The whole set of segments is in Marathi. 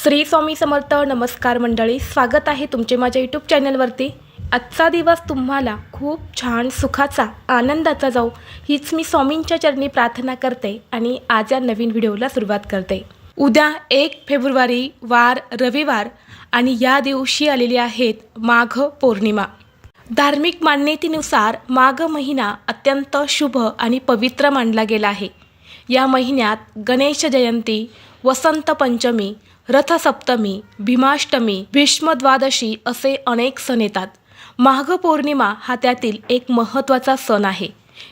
श्री स्वामी समर्थ. नमस्कार मंडळी, स्वागत आहे तुमचे माझ्या यूट्यूब चॅनलवरती. आजचा दिवस तुम्हाला खूप छान सुखाचा आनंदाचा जाऊ हीच मी स्वामींच्या चरणी प्रार्थना करते आणि आज या नवीन व्हिडिओला सुरुवात करते. उद्या 1 फेब्रुवारी वार रविवार आणि या दिवशी आलेली आहेत माघ पौर्णिमा. धार्मिक मान्यतेनुसार माघ महिना अत्यंत शुभ आणि पवित्र मानला गेला आहे. या महिन्यात गणेश जयंती, वसंत पंचमी, रथसप्तमी, भीमाष्टमी, भीष्मद्वादशी असे अनेक सण येतात. माघ पौर्णिमा हा त्यातील एक महत्त्वाचा सण आहे.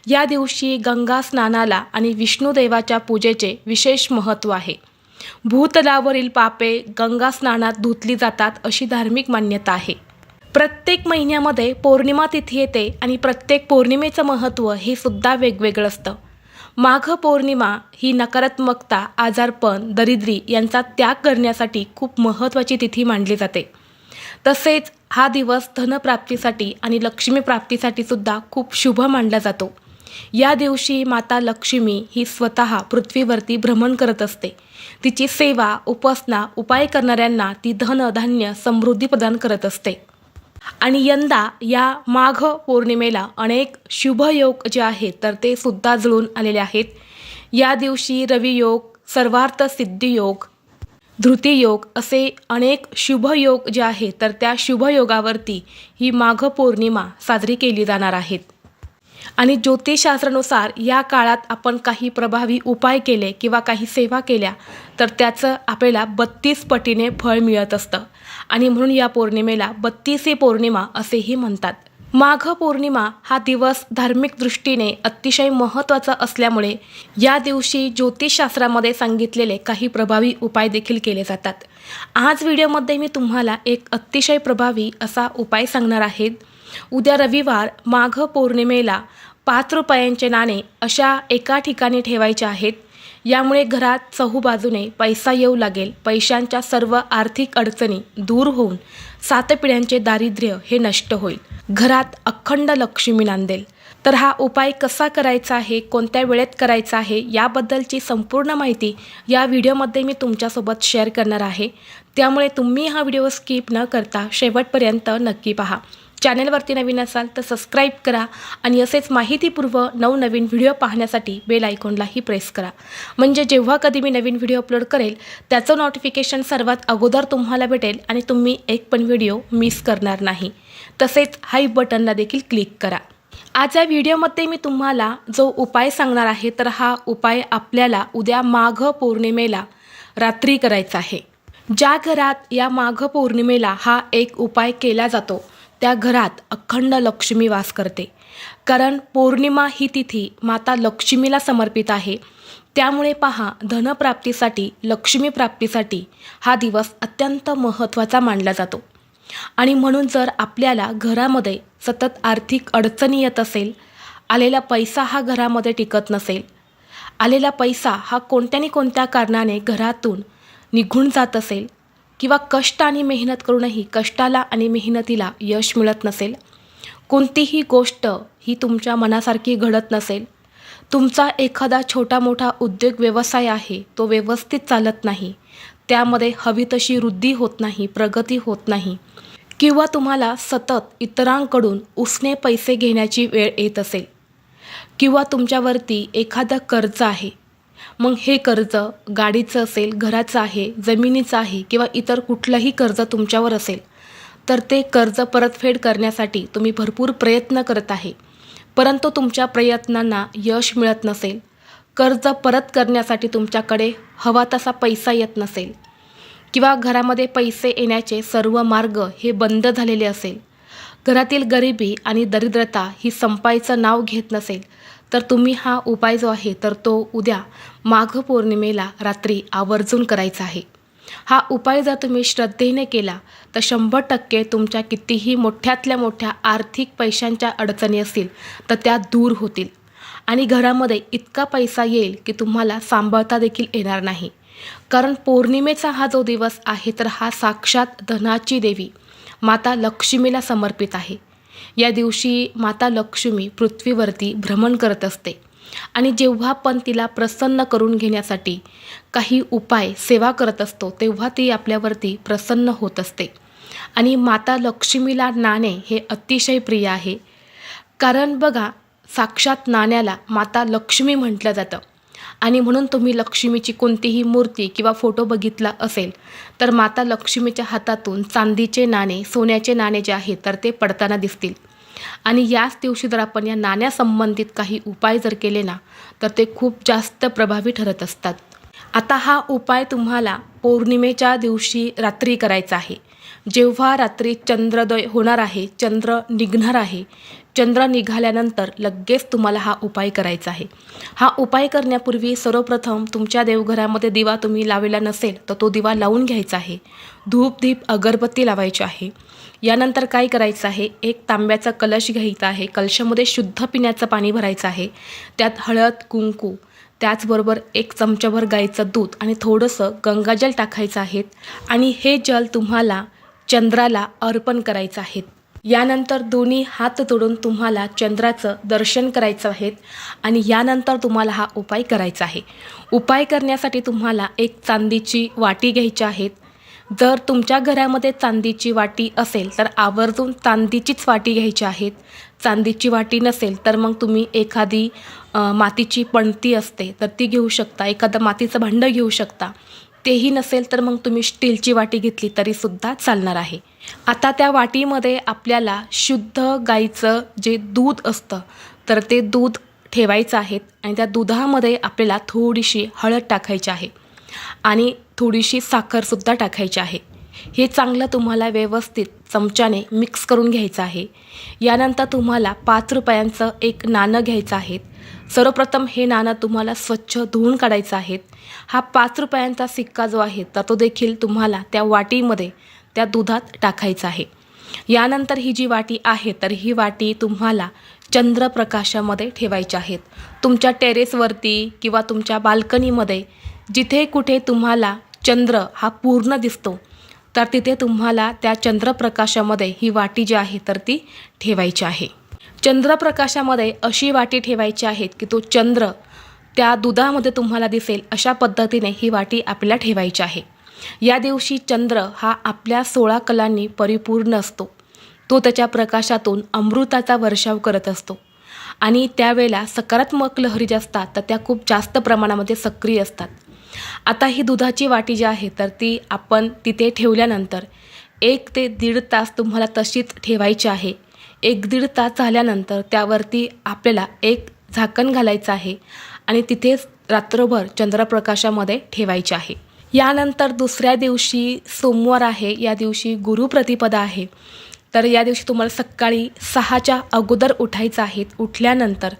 या दिवशी गंगा स्नानाला आणि विष्णुदेवाच्या पूजेचे विशेष महत्त्व आहे. भूतलावरील पापे गंगा स्नानात धुतली जातात अशी धार्मिक मान्यता आहे. प्रत्येक महिन्यामध्ये पौर्णिमा तिथी येते आणि प्रत्येक पौर्णिमेचं महत्त्व हे सुद्धा वेगवेगळं असतं. माघ पौर्णिमा ही नकारात्मकता, आजारपण, दरिद्री यांचा त्याग करण्यासाठी खूप महत्त्वाची तिथी मानली जाते. तसेच हा दिवस धनप्राप्तीसाठी आणि लक्ष्मी प्राप्तीसाठी सुद्धा खूप शुभ मानला जातो. या दिवशी माता लक्ष्मी ही स्वतः पृथ्वीवरती भ्रमण करत असते. तिची सेवा, उपासना, उपाय करणाऱ्यांना ती धन, धान्य, समृद्धी प्रदान करत असते. आणि यंदा या माघ पौर्णिमेला अनेक शुभयोग जे आहेत तर ते सुद्धा जुळून आलेले आहेत. या दिवशी रवियोग, सर्वार्थ सिद्धियोग, धृतियोग असे अनेक शुभयोग जे आहेत तर त्या शुभयोगावरती ही माघ पौर्णिमा साजरी केली जाणार आहेत. आणि ज्योतिषशास्त्रानुसार या काळात आपण काही प्रभावी उपाय केले किंवा काही सेवा केल्या तर त्याचं आपल्याला 32 पटीने फळ मिळत असतं. आणि म्हणून या पौर्णिमेला 32 पौर्णिमा असेही म्हणतात. माघ पौर्णिमा हा दिवस धार्मिक दृष्टीने अतिशय महत्त्वाचा असल्यामुळे या दिवशी ज्योतिषशास्त्रामध्ये सांगितलेले काही प्रभावी उपाय देखील केले जातात. आज व्हिडिओमध्ये मी तुम्हाला एक अतिशय प्रभावी असा उपाय सांगणार आहे. उद्या रविवार माघ पौर्णिमेला 5 रुपयांचे नाणे अशा एका ठिकाणी ठेवायचे आहेत. यामुळे घरात चहूबाजूने पैसा येऊ लागेल. पैशांच्या सर्व आर्थिक अडचणी दूर होऊन 7 पिढ्यांचे दारिद्र्य हे नष्ट होईल. घरात अखंड लक्ष्मी नांदेल. तर हा उपाय कसा करायचा आहे, कोणत्या वेळेत करायचा आहे याबद्दलची संपूर्ण माहिती या व्हिडिओमध्ये मी तुमच्यासोबत शेअर करणार आहे. त्यामुळे तुम्ही हा व्हिडिओ स्किप न करता शेवटपर्यंत नक्की पहा. चॅनलवरती नवीन असाल तर सबस्क्राईब करा आणि असेच माहितीपूर्व नवनवीन व्हिडिओ पाहण्यासाठी बेल आयकॉनलाही प्रेस करा. म्हणजे जेव्हा कधी मी नवीन व्हिडिओ अपलोड करेल त्याचं नोटिफिकेशन सर्वात अगोदर तुम्हाला भेटेल आणि तुम्ही एक पण व्हिडिओ मिस करणार नाही. तसेच हाय बटनला देखील क्लिक करा. आज या व्हिडिओमध्ये मी तुम्हाला जो उपाय सांगणार आहे तर हा उपाय आपल्याला उद्या माघ पौर्णिमेला रात्री करायचा आहे. ज्या घरात या माघ पौर्णिमेला हा एक उपाय केला जातो त्या घरात अखंड लक्ष्मी वास करते. कारण पौर्णिमा ही तिथी माता लक्ष्मीला समर्पित आहे. त्यामुळे पहा, धनप्राप्तीसाठी, लक्ष्मी प्राप्तीसाठी हा दिवस अत्यंत महत्त्वाचा मानला जातो. आणि म्हणून जर आपल्याला घरामध्ये सतत आर्थिक अडचणी येत असेल, आलेला पैसा हा घरामध्ये टिकत नसेल, आलेला पैसा हा कोणत्या कारणाने घरातून निघून जात असेल किंवा कष्ट आणि मेहनत करूनही कष्टाला आणि मेहनतीला यश मिळत नसेल, कोणतीही गोष्ट ही तुमच्या मनासारखी घडत नसेल, तुमचा एखादा छोटा मोठा उद्योग व्यवसाय आहे तो व्यवस्थित चालत नाही, त्यामध्ये हवी तशी वृद्धी होत नाही, प्रगती होत नाही, किंवा तुम्हाला सतत इतरांकडून उसने पैसे घेण्याची वेळ येत असेल, किंवा तुमच्यावरती एखादं कर्ज आहे, मग हे कर्ज गाडीचं असेल, घराचं आहे, जमिनीचं आहे किंवा इतर कुठलंही कर्ज तुमच्यावर असेल तर ते कर्ज परतफेड करण्यासाठी तुम्ही भरपूर प्रयत्न करत आहे, परंतु तुमच्या प्रयत्नांना यश मिळत नसेल, कर्ज परत करण्यासाठी तुमच्याकडे हवा तसा पैसा येत नसेल, किंवा घरामध्ये पैसे येण्याचे सर्व मार्ग हे बंद झालेले असेल, घरातील गरिबी आणि दरिद्रता ही संपायचं नाव घेत नसेल तर तुम्ही हा उपाय जो आहे तर तो उद्या माघ पौर्णिमेला रात्री आवर्जून करायचा आहे. हा उपाय जर तुम्ही श्रद्धेने केला तर 100% तुमच्या कितीही मोठ्यातल्या मोठ्या आर्थिक पैशांच्या अडचणी असतील तर त्या दूर होतील. आणि घरामध्ये इतका पैसा येईल की तुम्हाला सांभाळता देखील येणार नाही. कारण पौर्णिमेचा हा जो दिवस आहे तर हा साक्षात धनाची देवी माता लक्ष्मीला समर्पित आहे. या दिवशी माता लक्ष्मी पृथ्वीवरती भ्रमण करत असते. आणि जेव्हा आपण तिला प्रसन्न करून घेण्यासाठी काही उपाय सेवा करत असतो तेव्हा ती आपल्यावरती प्रसन्न होत असते. आणि माता लक्ष्मीला नाणे हे अतिशय प्रिय आहे. कारण बघा, साक्षात नाण्याला माता लक्ष्मी म्हटलं जातं. आणि म्हणून तुम्ही लक्ष्मीची कोणतीही मूर्ती किंवा फोटो बघितला असेल तर माता लक्ष्मीच्या हातातून चांदीचे नाणे, सोन्याचे नाणे जे आहे तर ते पडताना दिसतील. आणि याच दिवशी जर आपण या नाण्यासंबंधित काही उपाय जर केले ना तर ते खूप जास्त प्रभावी ठरत असतात. आता हा उपाय तुम्हाला पौर्णिमेच्या दिवशी रात्री करायचा आहे. जेव्हा रात्री चंद्रोदय होणार आहे, चंद्र निघणार आहे, चंद्र निघाल्यानंतर लगेच तुम्हाला हा उपाय करायचा आहे. हा उपाय करण्यापूर्वी सर्वप्रथम तुमच्या देवघरामध्ये दिवा तुम्ही लावलेला नसेल तर तो दिवा लावून घ्यायचा आहे. धूप दीप अगरबत्ती लावायची आहे. यानंतर काय करायचं आहे, एक तांब्याचा कलश घ्यायचा आहे. कलशामध्ये शुद्ध पिण्याचं पाणी भरायचं आहे. त्यात हळद, कुंकू, त्याचबरोबर 1 चमचाभर गाईचं दूध आणि थोडंसं गंगाजल टाकायचं आहे. आणि हे जल तुम्हाला चंद्राला अर्पण करायचं आहे. यानंतर दोन्ही हात जोडून तुम्हाला चंद्राचं दर्शन करायचं आहे. आणि यानंतर तुम्हाला हा उपाय करायचा आहे. उपाय करण्यासाठी तुम्हाला एक चांदीची वाटी घ्यायची आहे. जर तुमच्या घरामध्ये चांदीची वाटी असेल तर आवर्जून चांदीचीच वाटी घ्यायची आहे. चांदीची वाटी नसेल तर मग तुम्ही एखादी मातीची पणती असते तर ती घेऊ शकता. एखादं मातीचं भांडं घेऊ शकता. तेही नसेल तर मग तुम्ही स्टीलची वाटी घेतली तरीसुद्धा चालणार आहे. आता त्या वाटीमध्ये आपल्याला शुद्ध गाईचं जे दूध असतं तर ते दूध ठेवायचं आहे. आणि त्या दुधामध्ये आपल्याला थोडीशी हळद टाकायची आहे आणि थोडीशी साखरसुद्धा टाकायची आहे. हे चांगलं तुम्हाला व्यवस्थित चमच्याने मिक्स करून घ्यायचं आहे. यानंतर तुम्हाला 5 रुपयांचं एक नाणं घ्यायचं आहे. सर्वप्रथम हे नाणं तुम्हाला स्वच्छ धुवून काढायचं आहे. हा 5 रुपयांचा सिक्का जो आहे तर तो देखील तुम्हाला त्या वाटीमध्ये, त्या दुधात टाकायचा आहे. यानंतर ही जी वाटी आहे तर ही वाटी तुम्हाला चंद्रप्रकाशामध्ये ठेवायची आहेत. तुमच्या टेरेसवरती किंवा तुमच्या बाल्कनीमध्ये जिथे कुठे तुम्हाला चंद्र हा पूर्ण दिसतो तर तिथे तुम्हाला त्या चंद्रप्रकाशामध्ये ही वाटी जी आहे तर ती ठेवायची आहे. चंद्रप्रकाशामध्ये अशी वाटी ठेवायची आहे की तो चंद्र त्या दुधामध्ये तुम्हाला दिसेल अशा पद्धतीने ही वाटी आपल्याला ठेवायची आहे. या दिवशी चंद्र हा आपल्या 16 कलांनी परिपूर्ण असतो. तो त्याच्या प्रकाशातून अमृताचा वर्षाव करत असतो. आणि त्यावेळेला सकारात्मक लहरी ज्या असतात तर त्या खूप जास्त प्रमाणामध्ये सक्रिय असतात. आता ही दुधाची वाटी जी आहे तर ती आपण तिथे ठेवल्यानंतर 1 ते 1.5 तास तुम्हाला तशीच ठेवायची आहे. 1-1.5 तास झाल्यानंतर त्यावरती आपल्याला एक झाकण घालायचं आहे आणि तिथेच रात्रभर चंद्रप्रकाशामध्ये ठेवायचे आहे. यानंतर दुसऱ्या दिवशी सोमवार आहे. या दिवशी गुरुप्रतिपदा आहे. तर या दिवशी तुम्हाला सकाळी 6च्या अगोदर उठायचं आहे. उठल्यानंतर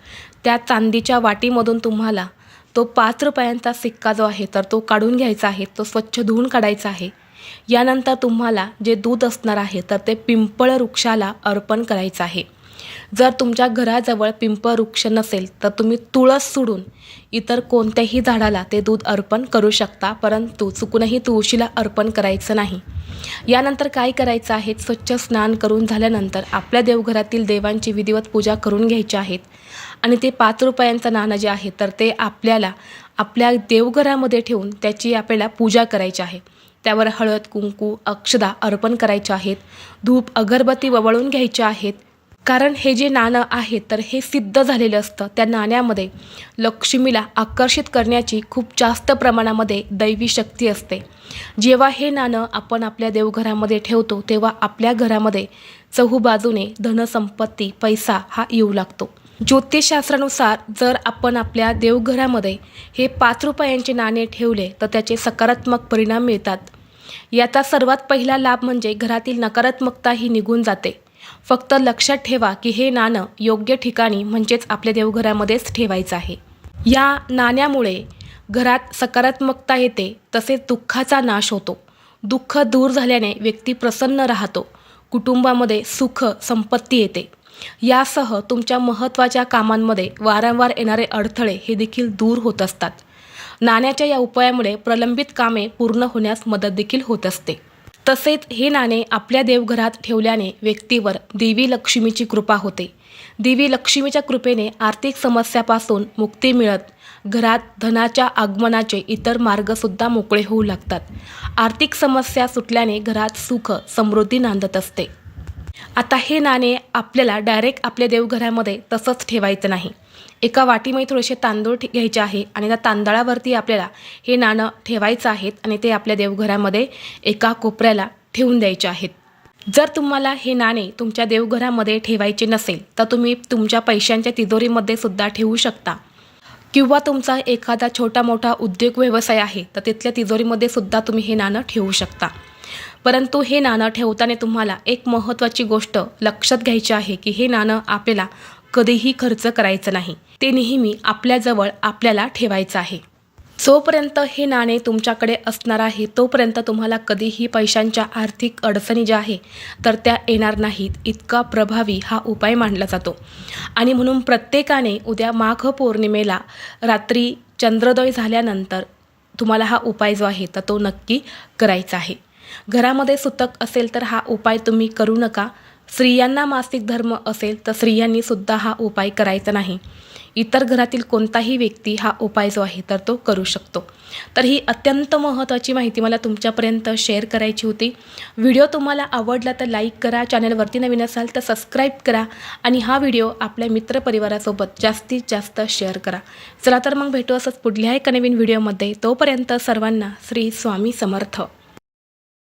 त्या चांदीच्या वाटीमधून तुम्हाला तो 5 रुपयांचा सिक्का जो आहे तर तो काढून घ्यायचा आहे. तो स्वच्छ धुवून काढायचा आहे. यानंतर तुम्हाला जे दूध असणार आहे तर ते पिंपळ वृक्षाला अर्पण करायचं आहे. जर तुमच्या घराजवळ पिंपळ वृक्ष नसेल तर तुम्ही तुळस सोडून इतर कोणत्याही झाडाला ते दूध अर्पण करू शकता. परंतु चुकूनही तुळशीला अर्पण करायचं नाही. यानंतर काय करायचं आहे, स्वच्छ स्नान करून झाल्यानंतर आपल्या देवघरातील देवांची विधिवत पूजा करून घ्यायची आहेत. आणि ते 5 रुपयांचं नाणं जे आहे तर ते आपल्याला आपल्या देवघरामध्ये ठेवून त्याची आपल्याला पूजा करायची आहे. त्यावर हळद, कुंकू, अक्षदा अर्पण करायचे आहेत. धूप अगरबत्ती वळवून घ्यायचे आहेत. कारण हे जे नाणं आहे तर हे सिद्ध झालेलं असतं. त्या नाण्यामध्ये लक्ष्मीला आकर्षित करण्याची खूप जास्त प्रमाणामध्ये दैवी शक्ती असते. जेव्हा हे नाणं आपण आपल्या देवघरामध्ये ठेवतो तेव्हा आपल्या घरामध्ये चहूबाजूने धनसंपत्ती, पैसा हा येऊ लागतो. ज्योतिषशास्त्रानुसार जर आपण आपल्या देवघरामध्ये हे 5 रुपयांचे नाणे ठेवले तर त्याचे सकारात्मक परिणाम मिळतात. याचा सर्वात पहिला लाभ म्हणजे घरातील नकारात्मकता ही निघून जाते. फक्त लक्षात ठेवा की हे नाणं योग्य ठिकाणी म्हणजेच आपल्या देवघरामध्येच ठेवायचं आहे. या नाण्यामुळे घरात सकारात्मकता येते, तसेच दुःखाचा नाश होतो. दुःख दूर झाल्याने व्यक्ती प्रसन्न राहतो. कुटुंबामध्ये सुख संपत्ती येते. यासह तुमच्या महत्त्वाच्या कामांमध्ये वारंवार येणारे अडथळे हे देखील दूर होत असतात. नाण्याच्या या उपायामुळे प्रलंबित कामे पूर्ण होण्यास मदत देखील होत असते. तसेच हे नाणे आपल्या देवघरात ठेवल्याने व्यक्तीवर देवी लक्ष्मीची कृपा होते. देवी लक्ष्मीच्या कृपेने आर्थिक समस्यापासून मुक्ती मिळत घरात धनाच्या आगमनाचे इतर मार्गसुद्धा मोकळे होऊ लागतात. आर्थिक समस्या सुटल्याने घरात सुख समृद्धी नांदत असते. आता हे नाणे आपल्याला डायरेक्ट आपल्या देवघरामध्ये तसंच ठेवायचं नाही. एका वाटीमध्ये थोडेसे तांदूळ घ्यायचे आहे आणि त्या तांदळावरती आपल्याला हे नाणं ठेवायचं आहे आणि ते आपल्या देवघरामध्ये एका कोपऱ्याला ठेवून द्यायचे आहेत. जर तुम्हाला हे नाणे तुमच्या देवघरामध्ये ठेवायचे नसेल तर तुम्ही तुमच्या पैशांच्या तिजोरीमध्ये सुद्धा ठेवू शकता किंवा तुमचा एखादा छोटा मोठा उद्योग व्यवसाय आहे तर तिथल्या तिजोरीमध्ये सुद्धा तुम्ही हे नाणं ठेवू शकता. परंतु हे नाणं ठेवताना तुम्हाला एक महत्त्वाची गोष्ट लक्षात घ्यायची आहे की हे नाणं आपल्याला कधीही खर्च करायचं नाही. ते नेहमी आपल्याजवळ आपल्याला ठेवायचं आहे. जोपर्यंत हे नाणे तुमच्याकडे असणार आहे तोपर्यंत तुम्हाला कधीही पैशांच्या आर्थिक अडचणी ज्या आहे तर त्या येणार नाहीत. इतका प्रभावी हा उपाय मानला जातो आणि म्हणून प्रत्येकाने उद्या माघ पौर्णिमेला रात्री चंद्रोदय झाल्यानंतर तुम्हाला हा उपाय जो आहे तर तो नक्की करायचा आहे. घरामध्ये सुतक असेल तर हा उपाय तुम्ही करू नका. स्त्रियांना मासिक धर्म असेल तर स्त्रियांनी सुद्धा हा उपाय करायचा नाही. इतर घरातील कोणताही व्यक्ती हा उपाय जो आहे तर तो करू शकतो. तर ही अत्यंत महत्त्वाची माहिती मला तुमच्यापर्यंत शेअर करायची होती. व्हिडिओ तुम्हाला आवडला तर लाईक करा, चॅनलवरती नवीन असाल तर सबस्क्राईब करा आणि हा व्हिडिओ आपल्या मित्रपरिवारासोबत जास्तीत जास्त शेअर करा. चला तर मग भेटू असंच पुढल्या एका नवीन व्हिडिओमध्ये. तोपर्यंत सर्वांना श्री स्वामी समर्थ.